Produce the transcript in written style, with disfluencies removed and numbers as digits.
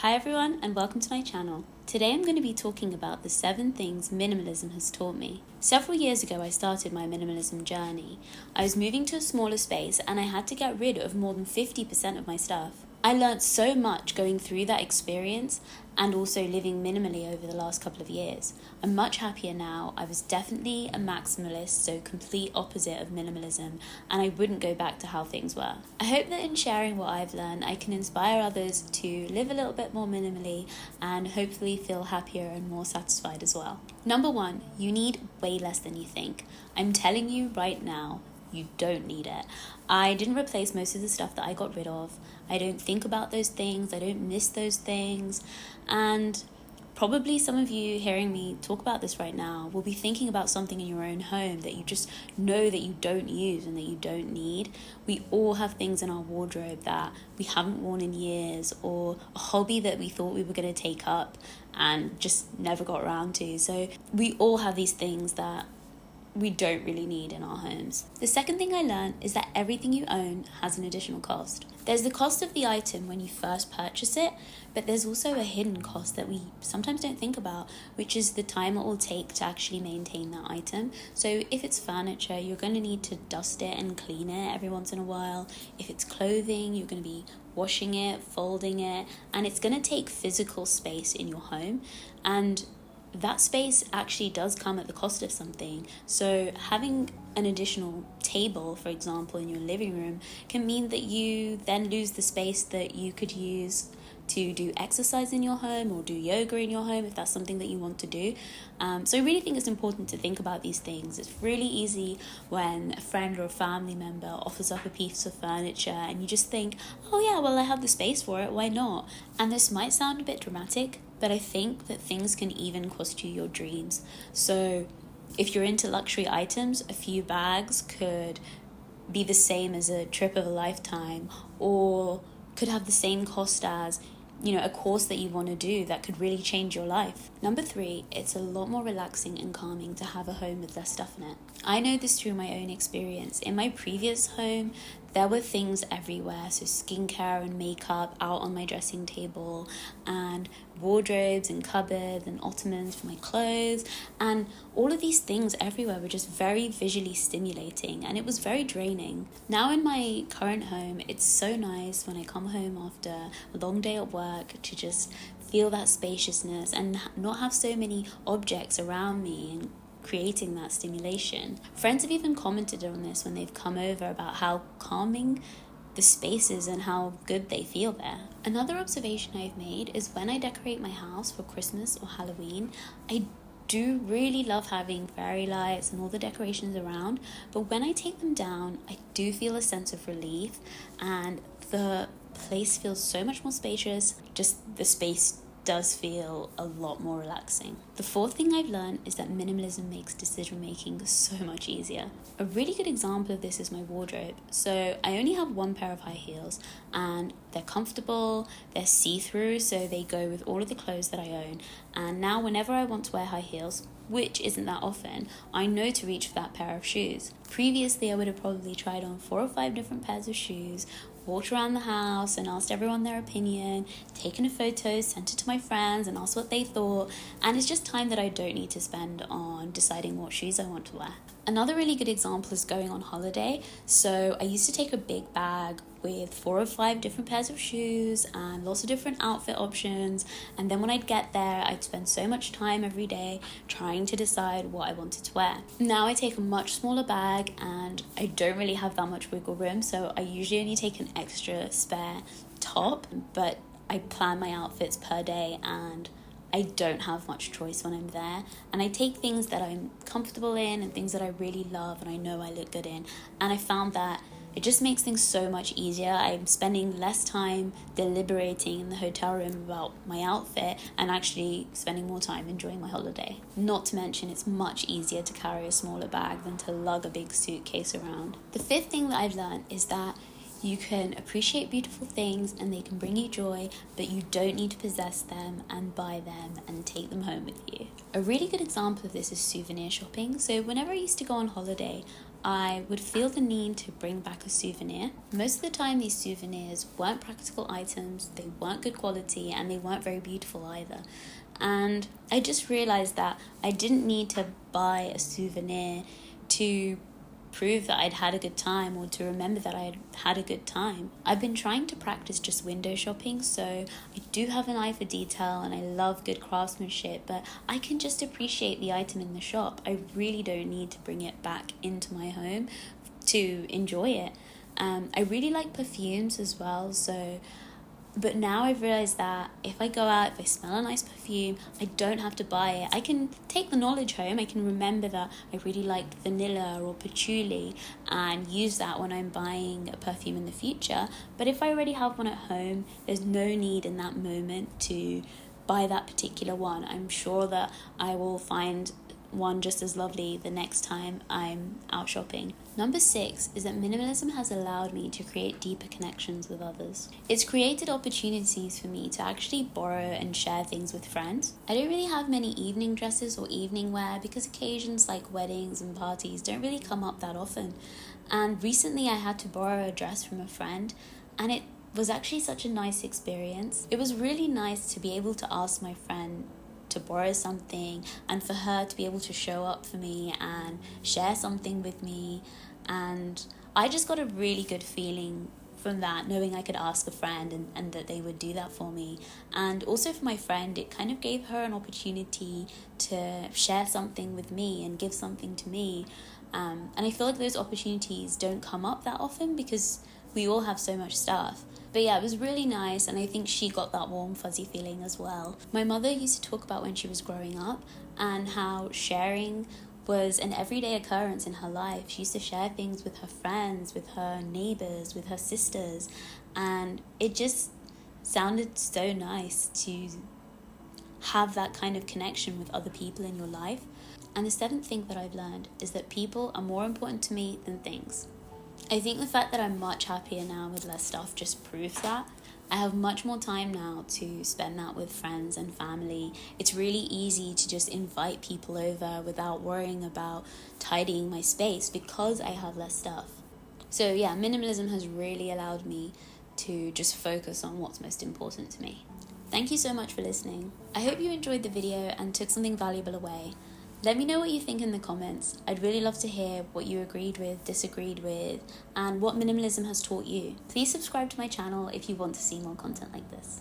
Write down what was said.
Hi everyone and welcome to my channel. Today I'm going to be talking about the 7 things minimalism has taught me. Several years ago I started my minimalism journey. I was moving to a smaller space and I had to get rid of more than 50% of my stuff. I learned so much going through that experience and also living minimally over the last couple of years. I'm much happier now. I was definitely a maximalist, so complete opposite of minimalism, and I wouldn't go back to how things were. I hope that in sharing what I've learned, I can inspire others to live a little bit more minimally and hopefully feel happier and more satisfied as well. Number 1, you need way less than you think. I'm telling you right now, you don't need it. I didn't replace most of the stuff that I got rid of. I don't think about those things. I don't miss those things. And probably some of you hearing me talk about this right now will be thinking about something in your own home that you just know that you don't use and that you don't need. We all have things in our wardrobe that we haven't worn in years, or a hobby that we thought we were going to take up and just never got around to. So we all have these things that we don't really need in our homes. The second thing I learned is that everything you own has an additional cost. There's the cost of the item when you first purchase it, but there's also a hidden cost that we sometimes don't think about, which is the time it will take to actually maintain that item. So if it's furniture, you're going to need to dust it and clean it every once in a while. If it's clothing, you're going to be washing it, folding it, and it's going to take physical space in your home. And that space actually does come at the cost of something. So having an additional table, for example, in your living room can mean that you then lose the space that you could use to do exercise in your home or do yoga in your home if that's something that you want to do. So I really think it's important to think about these things. It's really easy when a friend or a family member offers up a piece of furniture and you just think, oh yeah, well I have the space for it, why not? And this might sound a bit dramatic, but I think that things can even cost you your dreams. So if you're into luxury items, a few bags could be the same as a trip of a lifetime, or could have the same cost as a course that you want to do that could really change your life. Number 3, it's a lot more relaxing and calming to have a home with less stuff in it. I know this through my own experience. In my previous home, there were things everywhere, so skincare and makeup out on my dressing table, and wardrobes and cupboards and ottomans for my clothes, and all of these things everywhere were just very visually stimulating, and it was very draining. Now in my current home, it's so nice when I come home after a long day at work to just feel that spaciousness and not have so many objects around me and creating that stimulation. Friends have even commented on this when they've come over about how calming the space is and how good they feel there. Another observation I've made is when I decorate my house for Christmas or Halloween, I do really love having fairy lights and all the decorations around, but when I take them down, I do feel a sense of relief and the place feels so much more spacious. Just the space does feel a lot more relaxing. The 4th thing I've learned is that minimalism makes decision making so much easier. A really good example of this is my wardrobe. So I only have 1 pair of high heels and they're comfortable, they're see-through, so they go with all of the clothes that I own. And now whenever I want to wear high heels, which isn't that often, I know to reach for that pair of shoes. Previously, I would have probably tried on 4 or 5 different pairs of shoes, walked around the house and asked everyone their opinion, taken a photo, sent it to my friends and asked what they thought, and it's just time that I don't need to spend on deciding what shoes I want to wear. Another really good example is going on holiday. So I used to take a big bag with 4 or 5 different pairs of shoes and lots of different outfit options, and then when I'd get there, I'd spend so much time every day trying to decide what I wanted to wear. Now I take a much smaller bag and I don't really have that much wiggle room, so I usually only take an extra spare top, but I plan my outfits per day and I don't have much choice when I'm there, and I take things that I'm comfortable in and things that I really love and I know I look good in, and I found that it just makes things so much easier. I'm spending less time deliberating in the hotel room about my outfit and actually spending more time enjoying my holiday. Not to mention, it's much easier to carry a smaller bag than to lug a big suitcase around. The 5th thing that I've learned is that you can appreciate beautiful things and they can bring you joy, but you don't need to possess them and buy them and take them home with you. A really good example of this is souvenir shopping. So whenever I used to go on holiday, I would feel the need to bring back a souvenir. Most of the time, these souvenirs weren't practical items, they weren't good quality, and they weren't very beautiful either. And I just realized that I didn't need to buy a souvenir to prove that I'd had a good time or to remember that I had had a good time. I've been trying to practice just window shopping, so I do have an eye for detail and I love good craftsmanship, but I can just appreciate the item in the shop. I really don't need to bring it back into my home to enjoy it. I really like perfumes as well, but now I've realized that if I go out, if I smell a nice perfume, I don't have to buy it. I can take the knowledge home. I can remember that I really liked vanilla or patchouli and use that when I'm buying a perfume in the future. But if I already have one at home, there's no need in that moment to buy that particular one. I'm sure that I will find one just as lovely the next time I'm out shopping. Number 6 is that minimalism has allowed me to create deeper connections with others. It's created opportunities for me to actually borrow and share things with friends. I don't really have many evening dresses or evening wear because occasions like weddings and parties don't really come up that often. And recently I had to borrow a dress from a friend, and it was actually such a nice experience. It was really nice to be able to ask my friend to borrow something and for her to be able to show up for me and share something with me, and I just got a really good feeling from that, knowing I could ask a friend and that they would do that for me. And also for my friend, it kind of gave her an opportunity to share something with me and give something to me, and I feel like those opportunities don't come up that often because we all have so much stuff. But yeah, it was really nice, and I think she got that warm, fuzzy feeling as well. My mother used to talk about when she was growing up and how sharing was an everyday occurrence in her life. She used to share things with her friends, with her neighbors, with her sisters, and it just sounded so nice to have that kind of connection with other people in your life. And the 7th thing that I've learned is that people are more important to me than things. I think the fact that I'm much happier now with less stuff just proves that. I have much more time now to spend that with friends and family. It's really easy to just invite people over without worrying about tidying my space because I have less stuff. So yeah, minimalism has really allowed me to just focus on what's most important to me. Thank you so much for listening. I hope you enjoyed the video and took something valuable away. Let me know what you think in the comments. I'd really love to hear what you agreed with, disagreed with, and what minimalism has taught you. Please subscribe to my channel if you want to see more content like this.